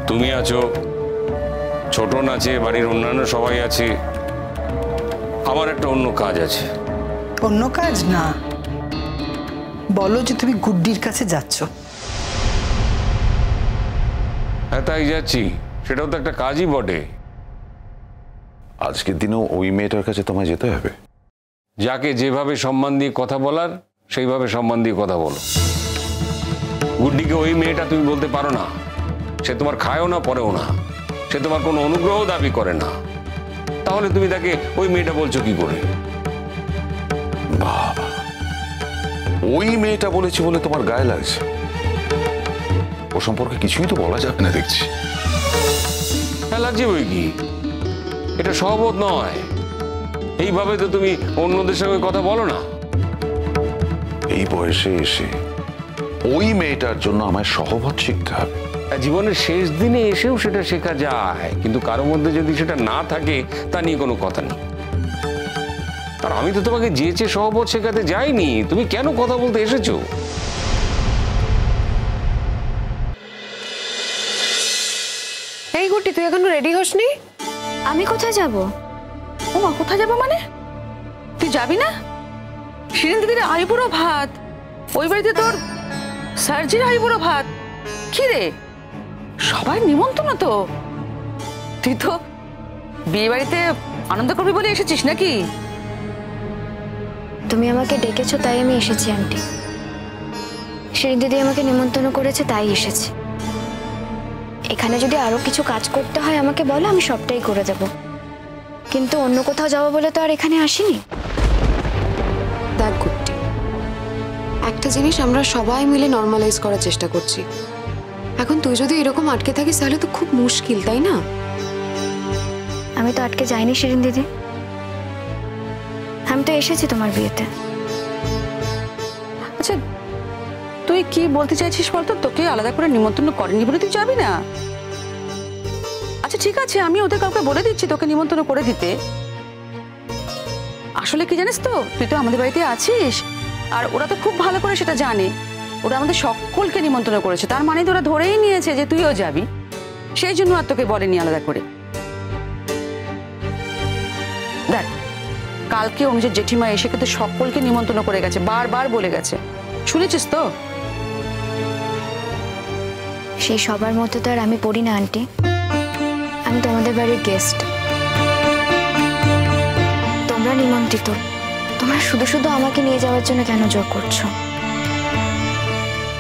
তুমি আছো, ছোটন আছে, বাড়ির অন্যান্য সবাই আছে। আমার একটা অন্য কাজ আছে। অন্য কাজ না, বলো যে তুমি গুড্ডির কাছে যাচ্ছ। হ্যাঁ তাই যাচ্ছি, সেটাও তো একটা কাজই বটে। আজকের দিনেও ওই মেয়েটার কাছে তোমায় যেতে হবে? যাকে যেভাবে সম্মান দিয়ে কথা বলার সেইভাবে সম্মান দিয়ে কথা বলো। গুড্ডিকে ওই মেয়েটা তুমি বলতে পারো না। সে তোমার খায়ও না, পরেও না। সে তোমার কোনো অনুগ্রহ দাবি করে না। তাহলে তুমি তাকে ওই মেয়েটা বলছো কি করে? বাবা, ওই মেয়েটা বলেছে বলে তোমার গায়ে লাগছে? ও সম্পর্কে কিছুই তো বলা যাবে না দেখছি। হ্যাঁ লাগছে বই কি, এটা সহবত নয়। এইভাবে তো তুমি অন্যদের সঙ্গে কথা বলো না। এই বয়সে এসে ওই মেয়েটার জন্য আমায় সহবত শিখতে হবে? জীবনের শেষ দিনে এসেও সেটা শেখা যায়, কিন্তু কারোর মধ্যে যদি সেটা না থাকে তা নিয়ে কোনো কথা নেই। আর আমি তো তোমাকে যেচে সহবত শেখাতে যাইনি, তুমি কেন কথা বলতে এসেছো? এই গুটি, তুই এখনো রেডি হসনি? আমি কোথায় যাব? ও মা, কোথায় যাবো মানে? তুই যাবি না? শিরিন দিদির আইবুড়ো ভাত, ওই বাড়িতে তোর সার্জির আইবুড়ো ভাত। কি রে, সবাই নিমন্ত্রণ তো? তুই তো বিয়ে বাড়িতে আনন্দ করবি বলে এসেছিস নাকি? তুমি আমাকে ডেকেছো তাই আমি এসেছি আন্টি। শিরিন দিদি আমাকে নিমন্ত্রণ করেছে তাই এসেছি। এখানে যদি আরো কিছু কাজ করতে হয় আমাকে বলো, আমি সবটাই করে দেব। কিন্তু অন্য কোথাও যাবো বলে তো আর এখানে আসিনি। দেখ গুড্ডি, একটা জিনিস আমরা সবাই মিলে নর্মালাইজ করার চেষ্টা করছি। এখন তুই যদি এরকম আটকে থাকিস তাহলে তো খুব মুশকিল, তাই না? আমি তো আটকে যাইনি শিরিন দিদি, আমি তো এসেছি তোমার বিয়েতে। আচ্ছা, তুই কি বলতে চাইছিস বলতো? তোকে আলাদা করে নিমন্ত্রণ করেনি বলে তুই যাবি না? আচ্ছা ঠিক আছে, আমি ওদের কাউকে বলে দিচ্ছি তোকে নিমন্ত্রণ করে দিতে। আসলে কি জানিস তো, তুই তো আমাদের বাড়িতে আছিস, আর ওরা তো খুব ভালো করে সেটা জানে। ওরা আমাদের সকলকে নিমন্ত্রণ করেছে, তার মানে তো ওরা ধরেই নিয়েছে যে তুইও যাবি। সেই জন্য আর তোকে বলেনি আলাদা করে। দেখ, কালকে অনুজের জেঠিমা এসে কিন্তু সকলকে নিমন্ত্রণ করে গেছে, বারবার বলে গেছে। শুনেছিস তো? সেই সবার মতো তো আর আমি পড়ি না আন্টি। আমি তোমাদের বাড়ির গেস্ট, তোমরা নিমন্ত্রিত। তোমরা শুধু শুধু আমাকে নিয়ে যাওয়ার জন্য কেন জোর করছো?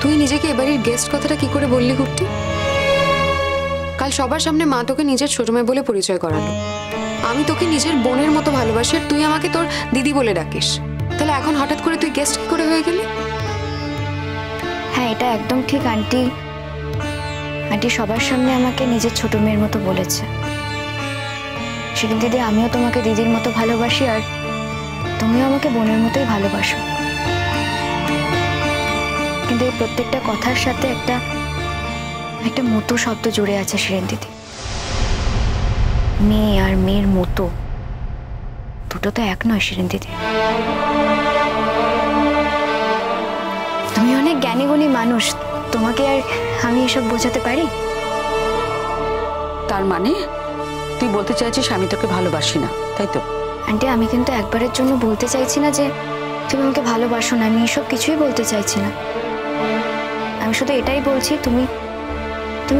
তুই নিজেকে এবারের গেস্ট কথাটা কি করে বললি গুড্ডি? কাল সবার সামনে মা তোকে নিজের ছোট মেয়ে বলে পরিচয় করালো। আমি তোকে নিজের বোনের মতো ভালোবাসি, আর তুই আমাকে তোর দিদি বলে ডাকিস। তাহলে এখন হঠাৎ করে তুই গেস্ট কি করে হয়ে গেলি? হ্যাঁ, এটা একদম ঠিক আন্টি। আন্টি সবার সামনে আমাকে নিজের ছোট মেয়ের মতো বলেছে। শিরিন দিদি, আমিও তোমাকে দিদির মতো ভালোবাসি, আর তুমিও আমাকে বোনের মতোই ভালোবাসো। কিন্তু এই প্রত্যেকটা কথার সাথে একটা একটা মতো শব্দ জুড়ে আছে শিরিন দিদি। মেয়ে আর মেয়ের মতো দুটো তো এক নয় শিরিন দিদি। তুমি অনেক জ্ঞানী গুণী মানুষ, তোমাকে আর আমি এসব বোঝাতে পারি? তার মানে তুই বলতে চাইছিস আমি তোকে ভালোবাসি না, তাই তো? আন্টি, আমি কিন্তু একবারের জন্য বলতে চাইছি না যে তুমি আমাকে ভালোবাসো না। আমি এসব কিছুই বলতে চাইছি না। আমি শুধু এটাই বলছি, তুমি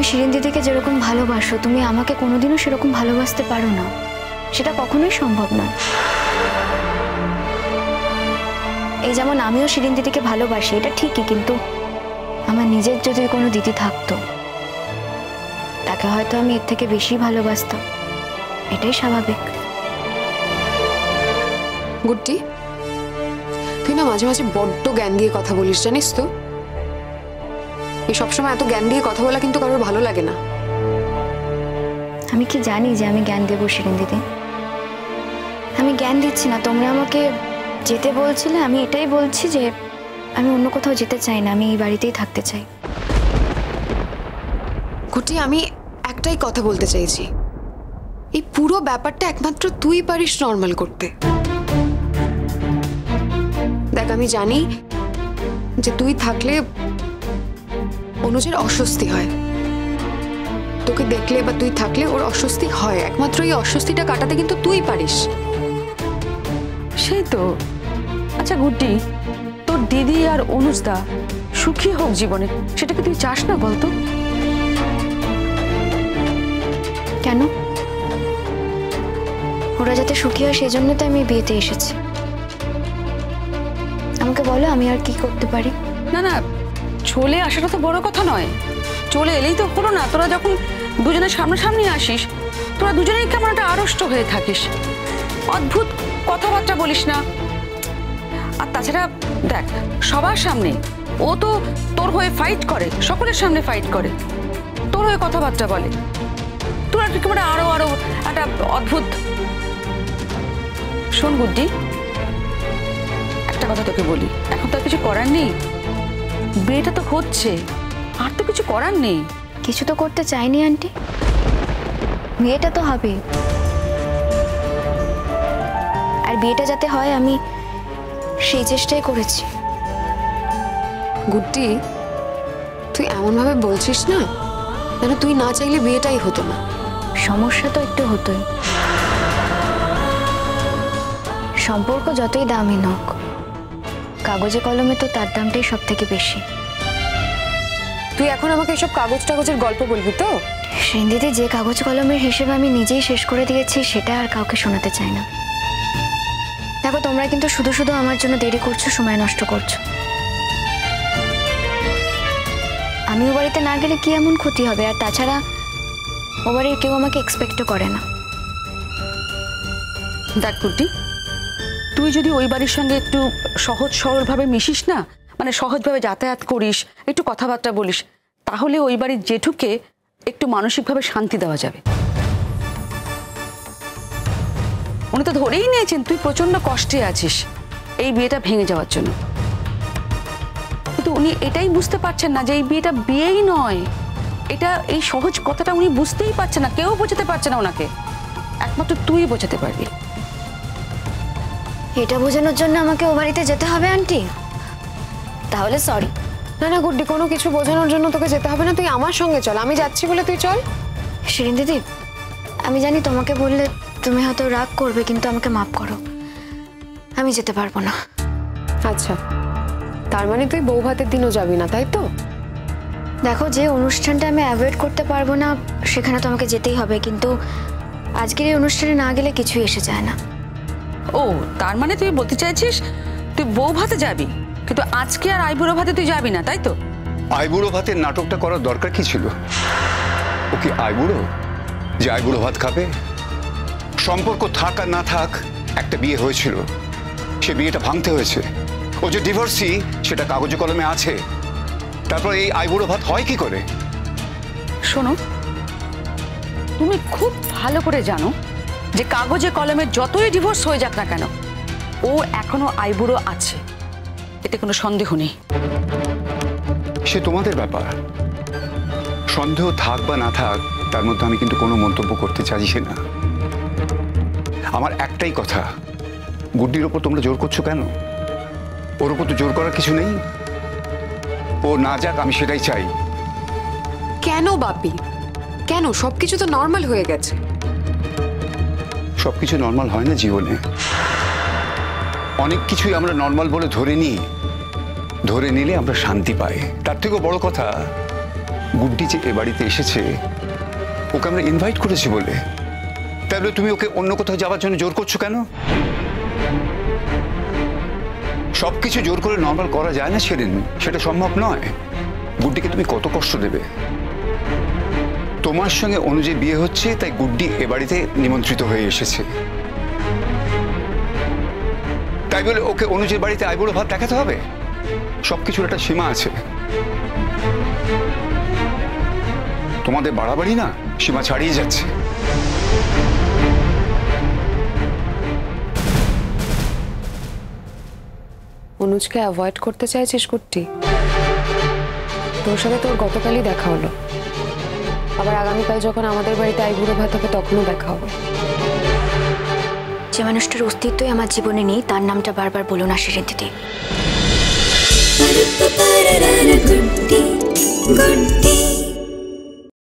শিরিন দিদিকে যেরকম ভালোবাসো, তুমি আমাকে কোনোদিনও সেরকম ভালোবাসতে পারো না। সেটা কখনোই সম্ভব না। এই যেমন আমিও শিরিন দিদিকে ভালোবাসি, এটা ঠিকই, কিন্তু আমার নিজের যদি কোনো দিদি থাকতো, তাকে হয়তো আমি এর থেকে বেশি ভালোবাসতাম। এটাই স্বাভাবিক। গুড্ডি, তুই না মাঝে মাঝে বড্ড জ্ঞান দিয়ে কথা বলিস, জানিস তো? এই সবসময় এত জ্ঞান দিয়ে কথা বলা কিন্তু কারোর ভালো লাগে না। আমি কি জানি যে আমি জ্ঞান দেবো শিরিন দিদি? আমি জ্ঞান দিচ্ছি না, তোমরা আমাকে যেতে বলছিলে। আমি এটাই বলছি যে আমি অন্য কোথাও যেতে চাই না, আমি এই বাড়িতেই থাকতে চাই। গুড্ডি, আমি একটাই কথা বলতে চাইছি, এই পুরো ব্যাপারটা একমাত্র তুই পারিস নর্মাল করতে। দেখ, আমি জানি যে তুই থাকলে অনুজের অস্বস্তি হয়, তোকে দেখলে বা তুই থাকলে ওর অস্বস্তি হয়, একমাত্র এই অস্বস্তিটা কাটাতে কিন্তু তুই পারিস। সেই তো। আচ্ছা গুড্ডি, তোর দিদি আর অনুজদা সুখী হোক জীবনে, সেটাকে তুই চাস না বলতো? কেন? ওরা যাতে সুখী হয় সেজন্য তো আমি বিয়েতে এসেছি। আমাকে বলো আমি আর কি করতে পারি? না না, চলে আসাটা তো বড় কথা নয়, চলে এলেই তো হলো না। তোরা যখন দুজনের সামনাসামনি আসিস, তোরা দুজনেই কেমন একটা আড়ষ্ট হয়ে থাকিস, অদ্ভুত কথাবার্তা বলিস না। আর তাছাড়া দেখ, সবার সামনে ও তো তোর হয়ে ফাইট করে, সকলের সামনে ফাইট করে, তোর হয়ে কথাবার্তা বলে। তোরা একেবারে আরো আরো একটা অদ্ভুত। শোন গুড্ডি, একটা কথা তোকে বলি, এখন তো আর কিছু করার নেই, বিয়েটা তো হচ্ছে, আর তো কিছু করার নেই। কিছু তো করতে চাইনি আন্টি, বিয়েটা তো হবে। আর বিয়েটা যাতে হয় আমি সেই চেষ্টাই করেছি। গুড্ডি, তুই এমনভাবে বলছিস না যেন তুই না চাইলে বিয়েটাই হতো না। সমস্যা তো একটু হতোই। সম্পর্ক যতই দামি হোক, কাগজে কলমে তো তার দামটাই সব থেকে বেশি। তুই এখন আমাকে এসব কাগজ টাগজের গল্প বলবি তো? সিন্ধিতে যে কাগজ কলমের হিসেবে আমি নিজেই শেষ করে দিয়েছি, সেটা আর কাউকে শোনাতে চাই না। দেখো, তোমরা কিন্তু শুধু শুধু আমার জন্য দেরি করছো, সময় নষ্ট করছো। আমি ও বাড়িতে না গেলে কি এমন ক্ষতি হবে? আর তাছাড়া ও বাড়ির কেউ আমাকে এক্সপেক্টও করে না। দেখ গুড্ডি, তুই যদি ওই বাড়ির সঙ্গে একটু সহজ সরলভাবে মিশিস না, মানে সহজভাবে যাতায়াত করিস, একটু কথাবার্তা বলিস, তাহলে ওই বাড়ির জেঠুকে একটু মানসিকভাবে শান্তি দেওয়া যাবে। উনি তো ধরেই নিয়েছেন তুই প্রচন্ড কষ্টে আছিস এই বিয়েটা ভেঙে যাওয়ার জন্য, কিন্তু উনি এটাই বুঝতে পারছেন না যে এই বিয়েটা বিয়েই নয়। এটা এই সহজ কথাটা উনি বুঝতেই পারছেন না, কেউ বোঝাতে পারছে না ওনাকে, একমাত্র তুই বোঝাতে পারবি। এটা বোঝানোর জন্য আমাকে ও বাড়িতে যেতে হবে আন্টি? তাহলে সরি। না না গুড্ডি, কোনো কিছু বোঝানোর জন্য তোকে যেতে হবে না, তুই আমার সঙ্গে চল। আমি যাচ্ছি বলে তুই চল। শিরিন দিদি, আমি জানি তোমাকে বললে তুমি হয়তো রাগ করবে, কিন্তু আমাকে মাফ করো, আমি যেতে পারবো না। আচ্ছা, তার মানে তুই বউ ভাতের দিনও যাবি না, তাই তো? দেখো, যে অনুষ্ঠানটা আমি অ্যাভয়েড করতে পারবো না সেখানে তো আমাকে যেতেই হবে, কিন্তু আজকের এই অনুষ্ঠানে না গেলে কিছুই এসে যায় না। ও, তার মানে তুই বলতে চাইছিস তুই বউ ভাতে যাবি, কিন্তু আজকে আর আইবুড়ো ভাতে তুই যাবি না, তাই তো? আইবুড়ো ভাতের নাটকটা করার দরকার কি ছিল? ও কি আইবুড়ো যে আইবুড়ো ভাত খাবে? সম্পর্ক থাক আর না থাক, একটা বিয়ে হয়েছিল, সে বিয়েটা ভাঙতে হয়েছে। ও যে ডিভোর্সি সেটা কাগজে কলমে আছে, তারপর এই আইবুড়ো ভাত হয় কি করে? শোনো, তুমি খুব ভালো করে জানো যে কাগজে কলমে যতই ডিভোর্স হয়ে যাক না কেন, ও এখনো আইবুড়ো আছে, এতে কোনো সন্দেহ নেই। সে তোমাদের ব্যাপার, সন্দেহ থাক বা না থাক তার মধ্যে আমি কিন্তু কোনো মন্তব্য করতে চাইছি না। আমার একটাই কথা, গুড্ডির ওপর তোমরা জোর করছো কেন? ওর ওপর তো জোর করার কিছু নেই, ও না যাক আমি সেটাই চাই। কেন বাপি, কেন? সবকিছু তো নর্মাল হয়ে গেছে। সবকিছু নর্মাল হয় না জীবনে, অনেক কিছুই আমরা নর্মাল বলে ধরে নিই, ধরে নিলে আমরা শান্তি পাই। তার থেকেও বড় কথা, গুড্ডি যে এ বাড়িতে এসেছে, ওকে আমরা ইনভাইট করেছি বলে, তাহলে তুমি ওকে অন্য কোথাও যাওয়ার জন্য জোর করছো কেন? সবকিছু জোর করে নর্মাল করা যায় না সেদিন, সেটা সম্ভব নয়। গুড্ডিকে তুমি কত কষ্ট দেবে? তোমার সঙ্গে অনুযায়ী বিয়ে হচ্ছে, তাই গুড্ডি এ বাড়িতে নিমন্ত্রিত হয়ে এসেছে, তাই বলে ওকে অনুজের বাড়িতে আইবুড়ো ভাত দেখাতে হবে? সবকিছুর একটা সীমা আছে। তোমাদের বাড়াবাড়ি না সীমা ছাড়িয়ে যাচ্ছে। অনুজকে অ্যাভয়েড করতে চাইছিস কুট্টি? তোর সাথে তোর গতকালই দেখা হলো, আবার আগামীকাল যখন আমাদের বাড়িতে আইবুড়ো ভাত হবে তখনও দেখা হবে। যে মানুষটার অস্তিত্বই আমার জীবনে নেই, তার নামটা বারবার বলো না শিরিন দিদি।